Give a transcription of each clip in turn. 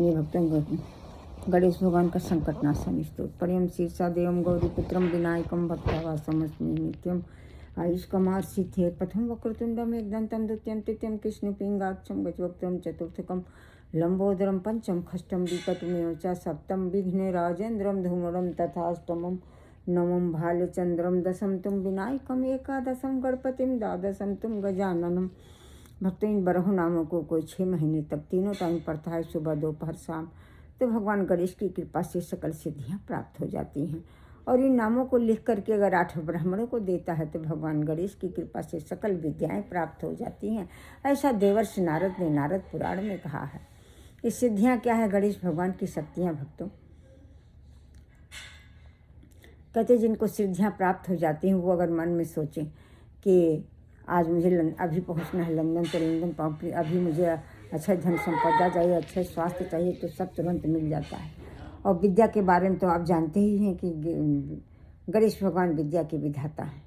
ये भक्तों गणेश भगवान का संकटनाशन स्तोत्र। प्रियम शीर्षा देवम गौरीपुत्रम विनायकम भक्तावासमस्मि नित्यम आयुष्कमार सिद्धे प्रथम वक्रतुंडम एकदंतम द्वितीयम तृतीयम कृष्ण पिंगाक्षम गजवक्त्रम चतुर्थकम लंबोदरम पंचम खष्टम विकटमेव च सप्तम विघ्न राजेन्द्रम धूमरम तथाष्टमम नवम भालचंद्रम दशम तुम विनायकम एकादशम गणपतिम द्वादशम तुम गजाननम। भक्तों इन 12 नामों को कोई 6 महीने तक तीनों टाइम पढ़ता है, सुबह दोपहर शाम, तो भगवान गणेश की कृपा से सकल सिद्धियां प्राप्त हो जाती हैं। और इन नामों को लिख करके अगर 8 ब्राह्मणों को देता है तो भगवान गणेश की कृपा से सकल विद्याएं प्राप्त हो जाती हैं। ऐसा देवर्षि नारद ने नारद पुराण में कहा है। ये सिद्धियां क्या है? गणेश भगवान की शक्तियाँ। भक्तों कहते जिनको सिद्धियां प्राप्त हो जाती हैं वो अगर मन में सोचें कि आज मुझे अभी पहुंचना है लंदन, तो लंदन पहुँच, अभी मुझे अच्छा धन संपदा चाहिए, अच्छा स्वास्थ्य चाहिए, तो सब तुरंत मिल जाता है। और विद्या के बारे में तो आप जानते ही हैं कि गणेश भगवान विद्या के विधाता हैं।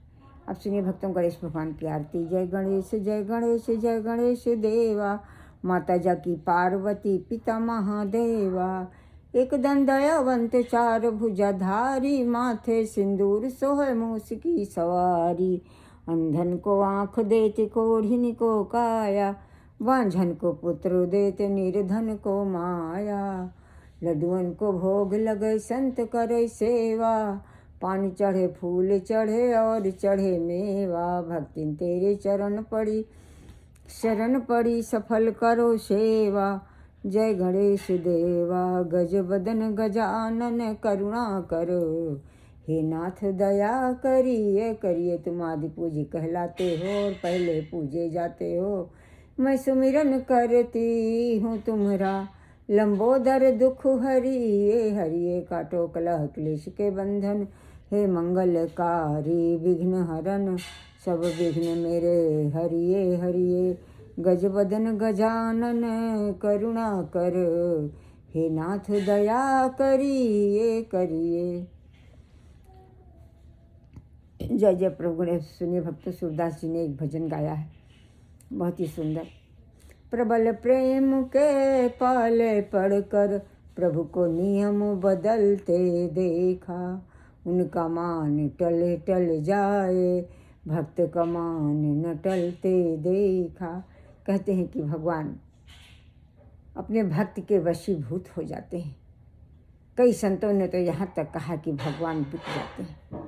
अब सुनिए भक्तों गणेश भगवान की आरती। जय गणेश जय गणेश जय गणेश देवा, माता जाकी पार्वती पिता महादेवा। एक दंडयवंत 4 भुजाधारी, माथे सिंदूर सोहे मूस की सवारी। अंधन को आँख देते, कोढ़िन को काया, बांझन को पुत्र देते, निर्धन को माया। लड्डुअन को भोग लगे, संत करे सेवा, पानी चढ़े फूल चढ़े और चढ़े मेवा। भक्ति तेरे शरण पड़ी सफल करो सेवा। जय गणेश देवा, गज बदन गजानन करुणा करो। हे नाथ दया करिए तुम आदि पूजी कहलाते हो और पहले पूजे जाते हो। मैं सुमिरन करती हूँ तुम्हारा, लंबोदर दुख हरिए काटो कलह क्लेश के बंधन। हे मंगलकारी विघ्न हरन, सब विघ्न मेरे हरिए। गज बदन गजानन करुणा कर, हे नाथ दया करिए। जय जय प्रभु गणेश। सुनिए भक्त सूरदास जी ने एक भजन गाया है, बहुत ही सुंदर। प्रबल प्रेम के पाले पढ़कर, प्रभु को नियम बदलते देखा। उनका मान टल जाए, भक्त का मान न टलते देखा। कहते हैं कि भगवान अपने भक्त के वशीभूत हो जाते हैं। कई संतों ने तो यहाँ तक कहा कि भगवान बिक जाते हैं।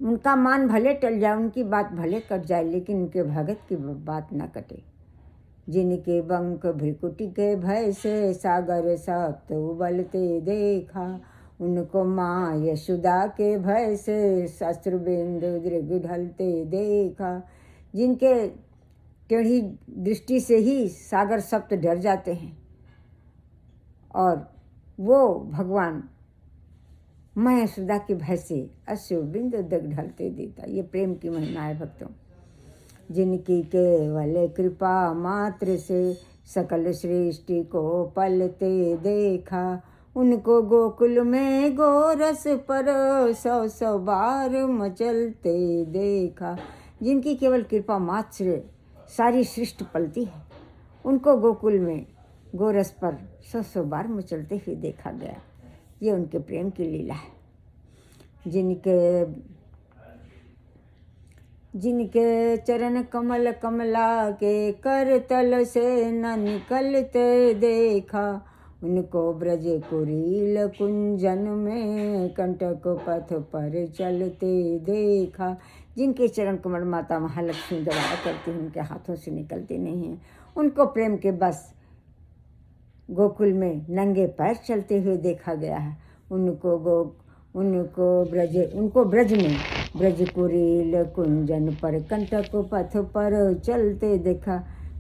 उनका मान भले टल जाए, उनकी बात भले कट जाए, लेकिन उनके भगत की बात न कटे। जिनके बंक भ्रिकुटी के भय से, सागर सप्त उबलते देखा। उनको माँ यशोदा के भय से, शस्त्र बिंदु दृग ढलते देखा। जिनके टेढ़ी दृष्टि से ही सागर सप्त डर जाते हैं, और वो भगवान मैं यशोदा के भय से अश्रु बिंदु दग ढलते देता। ये प्रेम की महिमा है भक्तों। जिनकी केवल कृपा मात्र से, सकल सृष्टि को पलते देखा। उनको गोकुल में गोरस पर 100 बार मचलते देखा। जिनकी केवल कृपा मात्र से सारी सृष्टि पलती है, उनको गोकुल में गोरस पर 100 बार मचलते हुए देखा गया। ये उनके प्रेम की लीला है। जिनके चरण कमल कमला के, कर तल से न निकलते देखा। उनको ब्रज कुरील कुंजन में, कंटक पथ पर चलते देखा। जिनके चरण कमल माता महालक्ष्मी दबाया करती हैं, उनके हाथों से निकलते नहीं हैं। उनको प्रेम के बस गोकुल में नंगे पैर चलते हुए देखा गया है। उनको ब्रज में ब्रज कुरील कुंजन पर, कंटक पथ पर चलते देखा।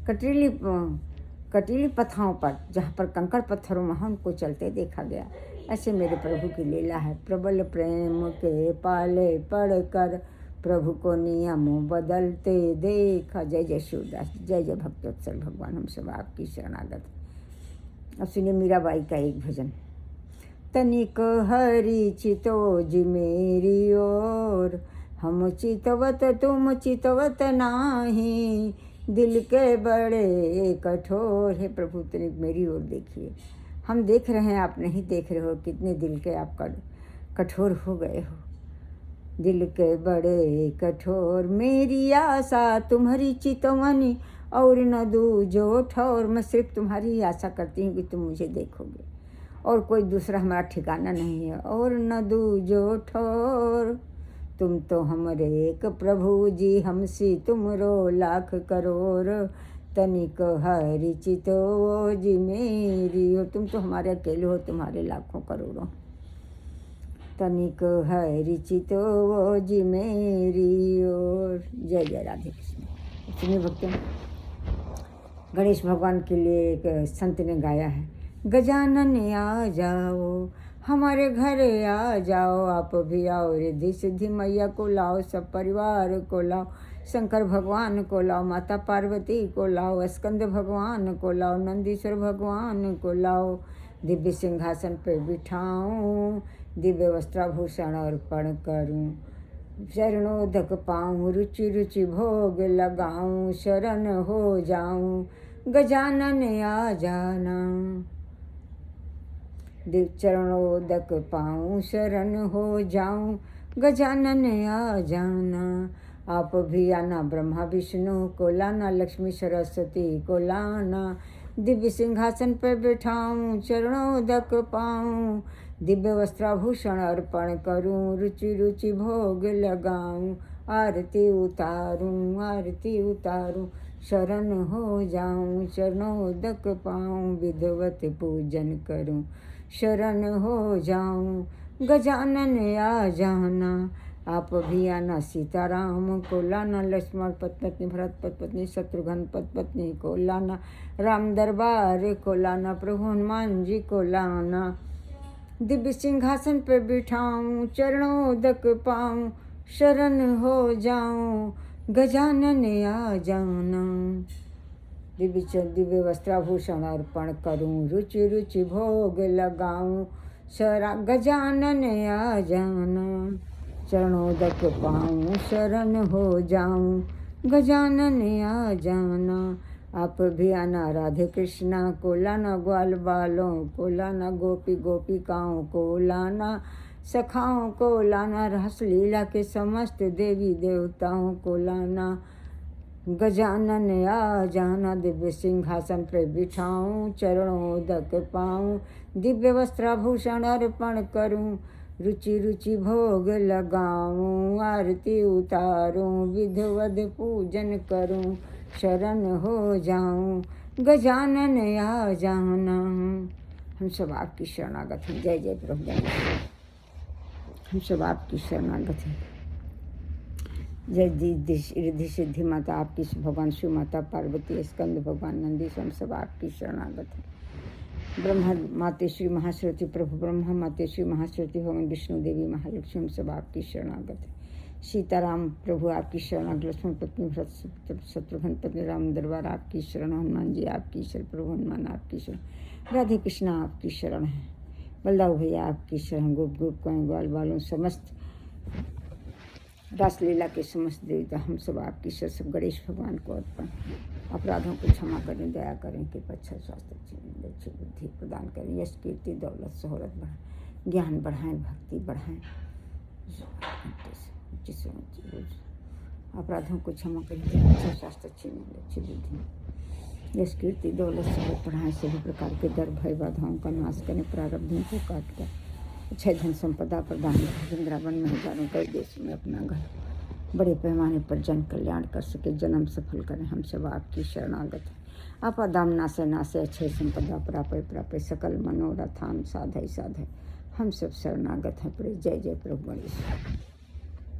कटीली पथाओं पर, जहाँ पर कंकड़ पत्थरों वहाँ उनको चलते देखा गया। ऐसे मेरे प्रभु की लीला है। प्रबल प्रेम के पाले पढ़कर, प्रभु को नियम बदलते देखा। जय जय शिवदास, जय जय भक्तोत्सल भगवान, हम सब आपकी शरणागत। अब सुनिए मीराबाई का एक भजन। तनिक हरि चितोज मेरी ओर, हम चितवत तुम चितवत नाही। दिल के बड़े कठोर। है प्रभु तनिक मेरी ओर देखिए, हम देख रहे हैं, आप नहीं देख रहे हो कितने दिल के आप कठोर हो गए हो। दिल के बड़े कठोर, मेरी आशा तुम्हारी चितवनी और न दूजो ठौर। मैं सिर्फ तुम्हारी आशा करती हूँ कि तुम मुझे देखोगे, और कोई दूसरा हमारा ठिकाना नहीं है। और न दूजो ठौर, तुम तो हमारे एक प्रभु जी, हमसी तुमरो लाख करोड़। तनिक हरि चितो जी मेरी, और तुम तो हमारे अकेले हो, तुम्हारे लाखों करोड़ों। तनिक हरि चितो जी मेरी ओर। जय जय राधे कृष्ण। सुनिए भक्तों, गणेश भगवान के लिए एक संत ने गाया है, गजानन आ जाओ हमारे घर आ जाओ, आप भी आओ, रिद्धि सिद्धि मैया को लाओ, सब परिवार को लाओ, शंकर भगवान को लाओ, माता पार्वती को लाओ, स्कंद भगवान को लाओ, नंदीश्वर भगवान को लाओ। दिव्य सिंहासन पर बिठाऊं, दिव्य वस्त्राभूषण अर्पण करूं, चरणोदक पाऊं, रुचि रुचि भोग लगाऊं, शरण हो जाऊं, गजानन आ जाना। दिव चरणोदक पाऊं, शरण हो जाऊं, गजानन आ जाना। आप भी आना, ब्रह्मा विष्णु को लाना, लक्ष्मी सरस्वती को लाना। दिव्य सिंहासन पर बैठाऊं, चरणोदक पाऊं, दिव्य वस्त्राभूषण अर्पण करूं, रुचि रुचि भोग लगाऊं, आरती उतारूं, आरती उतारूं, शरण हो जाऊं, चरणोदक पाऊं, विधिवत पूजन करूं, शरण हो जाऊं, गजानन आ जाना। आप भी आना, सीताराम को लाना, लक्ष्मण पत्नी, भरत पत्नी, शत्रुघ्न पत्नी को लाना, राम दरबार को लाना, प्रभु हनुमान जी को लाना। दिव्य सिंहासन पर बिठाऊं, चरणोदक पाऊं, शरण हो जाऊं, गजानन आ जाना। दिव्य वस्त्राभूषण अर्पण करूं, रुचि रुचि भोग लगाऊं, गजानन आ जाना। चरणोदक पाऊं, शरण हो जाऊं, गजानन आ जाना। आप भी आना, राधे कृष्णा को लाना, ग्वाल बालों को लाना, गोपी गोपिकाओं को लाना, सखाओं को लाना, रस लीला के समस्त देवी देवताओं को लाना, गजानन आ जाना। दिव्य सिंहासन पर बिठाऊं, चरणोदक पाऊं, दिव्य वस्त्राभूषण अर्पण करूं, रुचि रुचि भोग लगाऊं, आरती उतारूं, विधिवत पूजन करूं, शरण हो जाऊं, गजानन आ जाना। हम सब आपकी शरणागत हैं। जय जय प्रभु गणेश। हम सब आपकी शरणागत हैं। जय रिद्धि सिद्धि माता आपकी, भगवान शिव माता पार्वती, स्कंद भगवान नंदीश, हम सब आपकी शरणागत हैं। ब्रह्मा मातेश्वरी महासरस्वती, प्रभु ब्रह्मा मातेश्वरी महासरस्वती, भगवान विष्णु देवी महालक्ष्मी, हम सब आपकी शरणागत है। सीताराम प्रभु आपकी शरणागत, लक्ष्मण पत्नी, भरत शत्रुघ्न पत्नी, राम दरबार आपकी शरण, हनुमान जी आपकी शरण, प्रभु हनुमान आपकी शरण, राधे कृष्णा आपकी शरण है, बलदाऊ भैया आपकी शरण, गोप गोप कौन ग्वाल बालों, समस्त रासलीला के समस्त देवता, हम सब आपकी शरण, सब गणेश भगवान को अर्पण। अपराधों को क्षमा करें, दया करें, कि अच्छा स्वास्थ्य अच्छी बुद्धि प्रदान करें, यश कीर्ति दौलत शोहरत बढ़ाएं, ज्ञान बढ़ाएं, भक्ति बढ़ाएं। अपराधों को क्षमा करें, अच्छा स्वास्थ्य अच्छी बुद्धि, यश कीर्ति दौलत शोहरत बढ़ाएं, सभी प्रकार के डर भय बाधाओं का नाश करें, प्रारब्धों को काट कर अच्छा धन संपदा प्रदान करें, वृंदावन में हजारों कई देशों में अपना घर बड़े पैमाने पर जन कल्याण कर सके, जन्म सफल करें। हम सब आपकी शरणागत हैं। आपादाम नासे नासे, अच्छे संपदा प्राप्य सकल मनोरथान साधय साधय, हम सब शरणागत हैं। जय जय प्रभु गणेश।